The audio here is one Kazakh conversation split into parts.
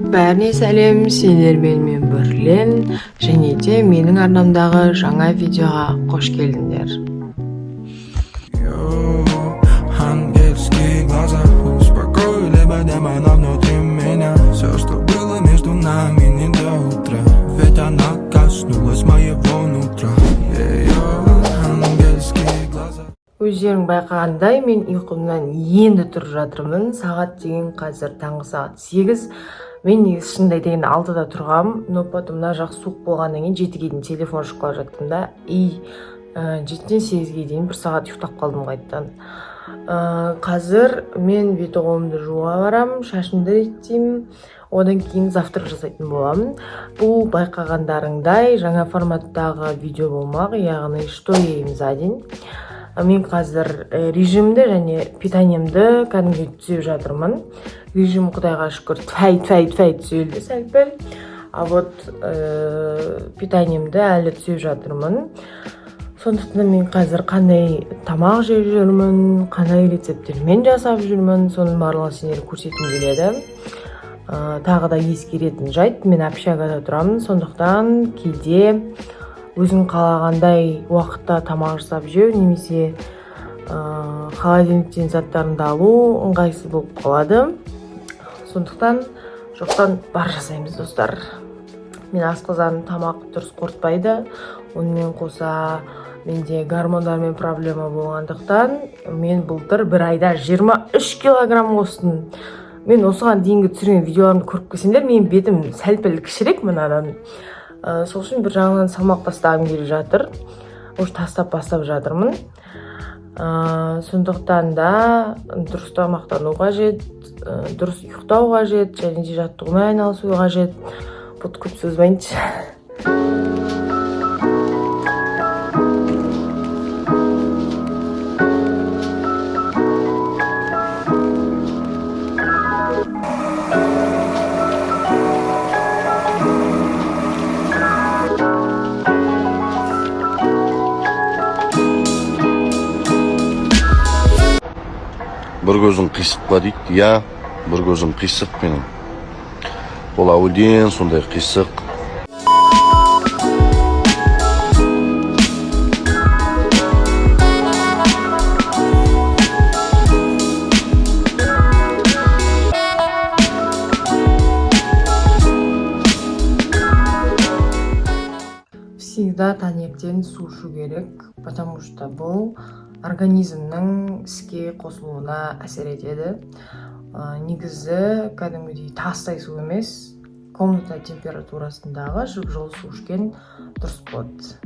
Бәріне сәлем, сендермен бірлен және де менің арнамдағы жаңа видеоға қош келдіңдер. Өздерің байқағандай, мен ұйқымнан енді тұрып жатырмын. Сағат деген қазір таңғы сағат 8. Мен негізі шынымды айтайын 6-да тұрғам, но потом мына жақ суық болғаннан кейін 7-ге дейін телефон шықпай жаттым да. 7-ден 8-ге дейін 1 сағат ұйықтап қалдым қайтадан. Қазір мен бет-қолымды жууға барам, шашымды реттеймін. Одан кейін завтрак жасайтын боламын. Бұл байқағандарыңдай жаңа форматтағы видео болмақ, яғни что ем за день. Мен қазір режимді және питаниемді кәдімгі түзеп жатырмын. Режим құдайға шүкір түзелді сәл-пәл. А вот питаниемді әлі түзеп жатырмын. Сондықтан мен қазір қандай тамақ жеп жүрмін, қандай рецепттермен жасап жүрмін, соның барлығын сендерге көрсеткім келеді. Тағы да ескеретін жайт, мен общагада тұрамын, сондықтан кейде өзің қалағандай уақытта тамақ жасап жеу немесе холодильниктен заттарыңды алу ыңғайсыз болып қалады. Сондықтан жоқтан бар жасаймыз, достар. Мен асқазаным тамақ дұрыс қорытпайды. Онымен қоса менде гормондармен проблема болғандықтан мен былтыр бір айда 23 килограмм қостым. Мен осыған дейінгі түсірген видеоларымды көріп келсеңдер, менің бетім сәл-пәл кішірек мынадан. Сол үшін бір жағынан салмақ тастағым келіп жатыр. Уже тастап бастап жатырмын. Сондықтан да дұрыс тамақтану қажет, дұрыс ұйықтау қажет, және де жаттығумен айналысу қажет. Бұл көп сөз болайыншы. Бір көзім қисық па дейді. Я, бір көзім қисық менің. Ол әуден сондай қисық. Всегда таңертең су ішу керек, потому что бұл организмнің іске қосылуына әсер етеді. Негізі кәдімгідей тастай су емес, комната температурасындағы жылы су ішкен дұрыс болады.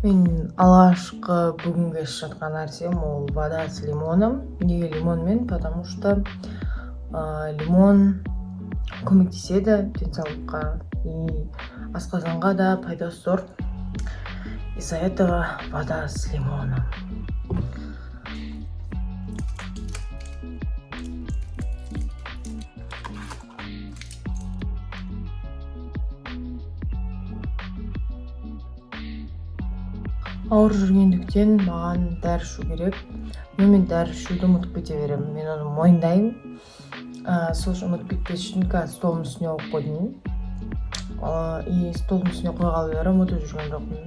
Мен алғашқы бүгінгі ішіп жатқан нәрсем ол вода с лимоном. Неге лимонмен? Потому что лимон көмектеседі денсаулыққа и асқазанға да пайдасы зор. Из-за этого вода с лимоном. Ауыр жүргендіктен маған дәрі ішу керек. Мен дәрі ішуді ұмытып кете беремін. Мен оны мойындаймын. Сол үшін ұмытып кетпес үшін қазір столдың үстіне қойып қойдым. И столдың үстіне қойғалы бері ұмытып жүрген жоқпын.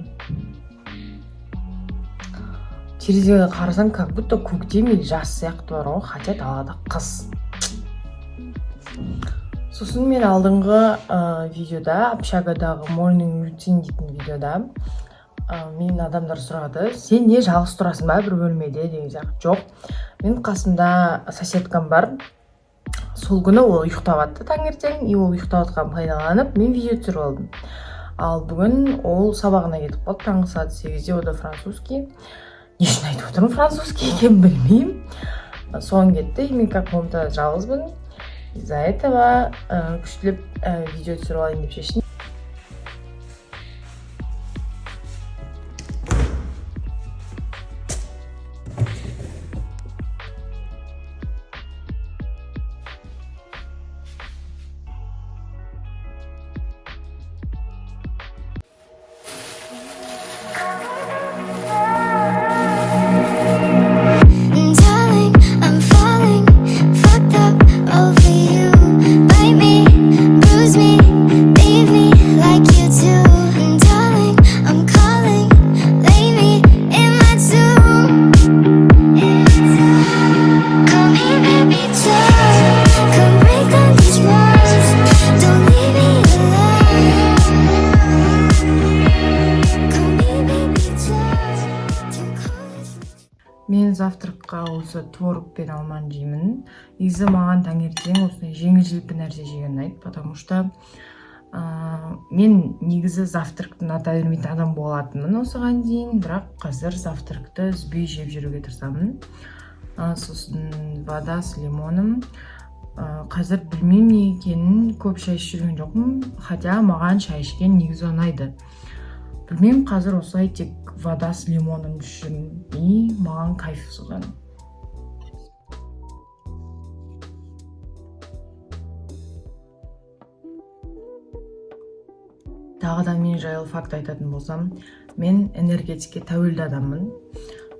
Терезеге қарасам, как будто көктем или жаз сияқты бар ғой, хотя далада қыс. Сосын мен алдыңғы видеода, общагадағы morning routine дейтін видеода, мен адамдар сұрады, сен не жалғыз тұрасың ба бір бөлмеде деген сияқты. Жоқ, мен қасымда соседкам бар. Сол күні ол ұйықтап атты таңертең, и ол ұйықтап атқан пайдаланып, мен видео түсіріп алдым. Ал бүгін ол сабағына кетіп қалды, таңғы сағат 8-де, ода французский. Не үшін айтып отырмын французский екенін білмеймін. Соған кетті, мен как комнатада жалғызбын. Из-за этого күштілеп видео түсіріп алайын деп шештім. Darling, I'm falling. творог пен алманы жеймін. Негізі маған таңертең осындай жеңіл желпі нәрсе жеген ұнайды, потому что мен негізі завтракты ұната бермейтін адам болатынмын осыған дейін, бірақ қазір завтракты үзбей жеп жүруге тырысамын. Сосын вода с лимоном. Қазір білмеймін не екенін, көп шай ішіп жүрген жоқпын, хотя маған шай ішкен негізі ұнайды. Білмеймін, қазір осылай тек вода с лимоном ішемін и маған кайф содан. Тағы да мен жайлы факт айтатын болсам, мен энергетикке тәуелді адаммын.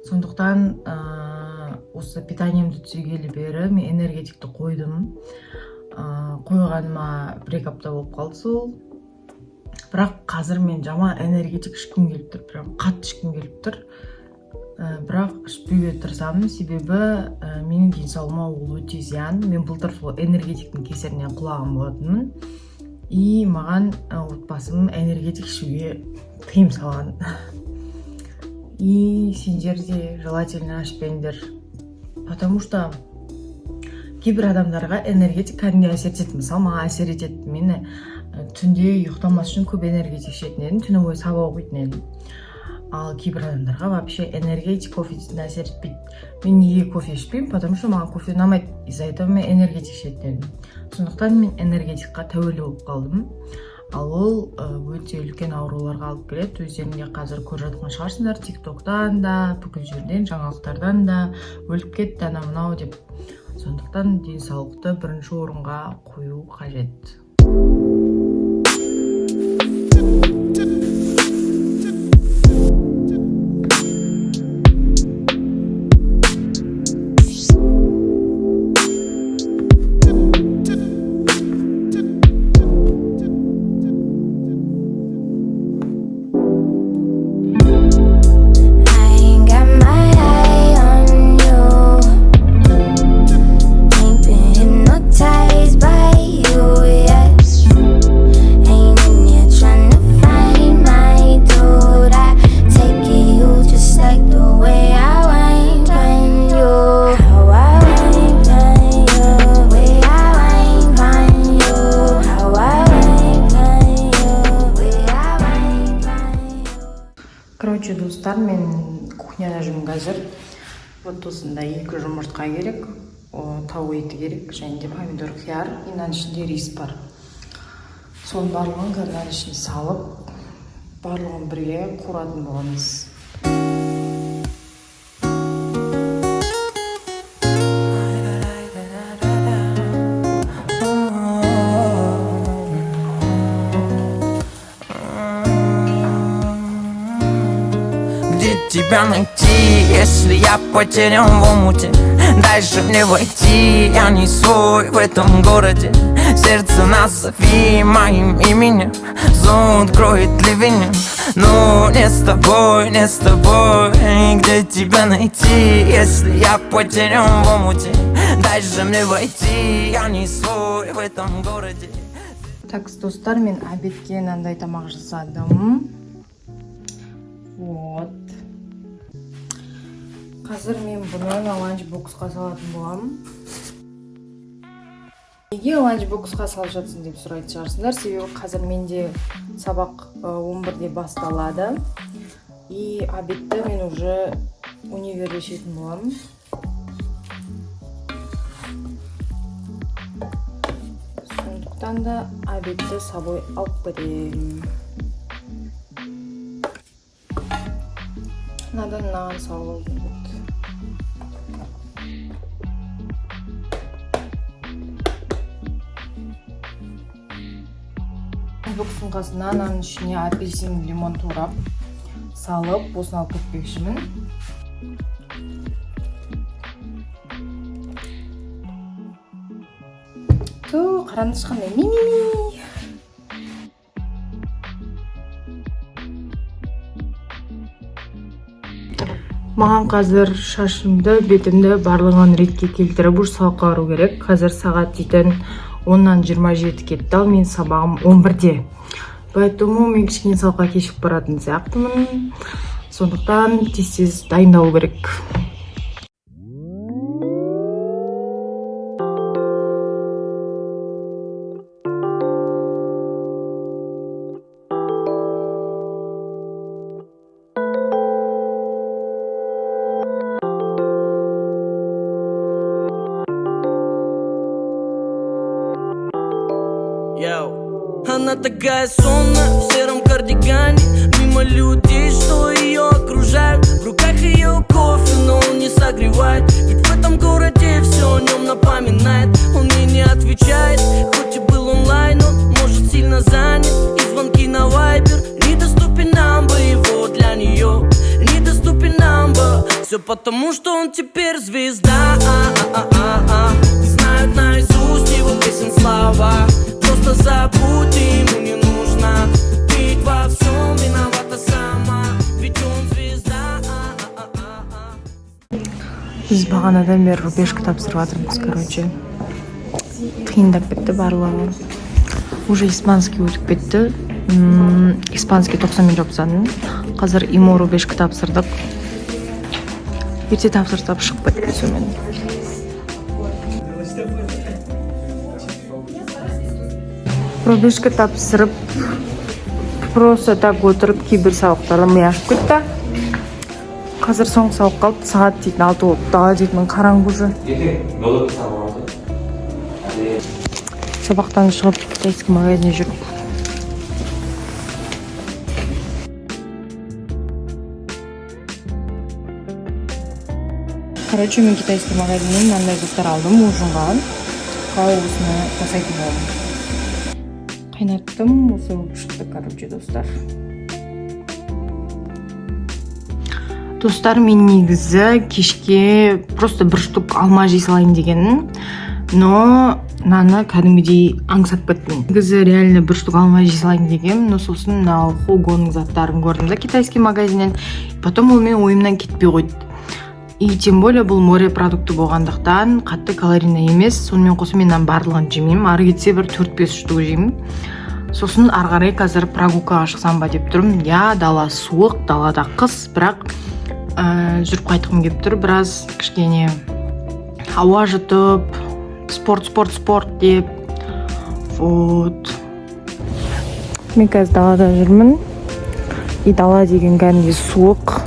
Сондықтан осы питаниемді түзегелі бері мен энергетикті қойдым. Қойғаныма 1-2 апта болып қалды сол. Бірақ қазір мен жаман энергетик ішкім келіп тұр, прям қатты ішкім келіп тұр. Бірақ ішпеуге тырысамын, себебі менің денсаулығыма ол өте зиян. Мен былтыр сол энергетиктің кесірінен құлаған болатынмын. И маған отбасым энергетик ішуге тыйым салған. И сендер де желательно ішпеңдер. Потому что кейбір адамдарға энергетик кәдімгідей әсер етеді. Мысалы, маған әсер етеді. Мені түнде ұйықтамас үшін көп энергетик ішетін едім, түні бойы сабақ оқитын едім. Ал кейбір адамдарға вообще энергетик кофеден әсер етпейді. Мен неге кофе ішпеймін? Потому что маған кофе ұнамайды. Из-за этого мен энергетик ішетін едім. Сондықтан мен энергетикқа тәуелді болып қалдым. Ал ол өте үлкен ауруларға алып келеді. Өздеріңде қазір көріп жатқан шығарсыңдар, TikTok-тан да, бүкіл жерден, жаңалықтардан да өліп кетті ана мынау деп. Сондықтан денсаулықты бірінші орынға қою қажет. Короче, достар, мен кухняда жүрмін қазір. Вот осындай 2 жұмыртқа керек, тауық еті керек, және де помидор, қияр, и мынаның ішінде рис бар. Соның барлығын мынаның ішіне салып, барлығын бірге қуыратын боламыз. Тебя найти, если я потерян в омуте? Дай же мне войти, я не свой в этом городе. Сердце назови моим именем, зонт кроет ливень. Но не с тобой, не с тобой. Где тебя найти, если я потерян в омуте? Дай же мне войти, я не свой в этом городе. Так, достар, мен обедке мынандай тамақ жасадым. Вот. Қазір мен бұны ланчбоксқа салатын боламын. Неге ланчбоксқа салып жатсың деп сұрайтын шығарсыңдар, себебі қазір менде сабақ 11-де басталады. И обедті мен уже универде ішетін боламын. Сондықтан да обедті с собой алып кетемін. Надо нан салып. Ланчбокстың қасына наның ішіне апельсин, лимон турап салып, осыны алып кетпекшімін. Қараңызшы қандай ми-ми-ми. Маған қазір шашымды, бетімді барлығын ретке келтіріп салқару керек. Қазір сағат дейтін 10-нан 27 кетті, ал мен сабағым 11-де. Поэтому мен кішкене салқа кешіп баратын сияқтымын. Сондықтан тез-тез дайындалу керек. Она такая сонная в сером кардигане, мимо людей, что ее окружают. В руках ее кофе, но он не согревает, ведь в этом городе все о нем напоминает. Он мне не отвечает, хоть и был онлайн, он может сильно занят. И звонки на вайбер, недоступен number его для нее, недоступен number. Все потому, что он теперь звезда. Знают наизусть его песен слова. Просто забудь, ему не нужно. Ты ведь во всем виновата сама, ведь он звезда. Біз бағанадан бері рубежка тапсырып жатырмыз, короче. Қиындап кетті барлығы. Уже испанский өтіп кетті. Испанский 90 жауап сандым. Қазір имо рубежка тапсырдық. Ерте тапсырсап шығып кетті сонымен. Рубежка тапсырып, просто так отырып кейбір сабақтарда ми ашып кетті. Қазір соңғы сабақ қалды, сағат дейтін 6 болып, дала дейтін қараңғы уже. Сабақтан шығып китайский магазинде жүріп. Короче, мен китайский магазиннен мынандай заттар алдым ужинға. Қауысыны жасайтын болдым. Қайнаттым, осы болып шықты, короче, достар. Достар, мен негізі кешке просто бір штук алма жей салайын дегенмін, но наны кәдімгідей аңсап кеттім. Негізі реально бір штук алма жей салайын дегенмін, но сосын мынау Хогоның заттарын көрдім да китайский магазиннен. Потом ол мен ойымнан кетпей қойды. И тем более бұл море продукты болғандықтан қатты калорийный емес. Сонымен қоса мен барлығын жемеймін. Ары кетсе бір 4-5 штук жеймін. Сосын ары қарай қазір прогулкаға шықсам ба деп тұрмын. Я, дала суық, далада қыс, бірақ жүріп қайтқым келіп тұр. Біраз кішкене ауа жұтып, спорт деп. Вот. Мен қазір далада жүрмін. И дала деген кәдімгі суық.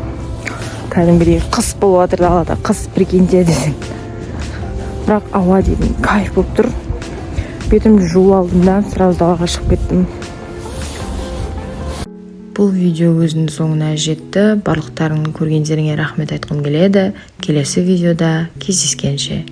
Кәдімгідей қыс болып жатыр далада, қыс прикиньте десең. Бірақ ауа деген кайф болып тұр. Бетімді жуып алдым да, сразу далаға шығып кеттім. Бұл видео өзінің соңына жетті. Барлықтарың көргендеріңе рахмет айтқым келеді. Келесі видеода кездескенше.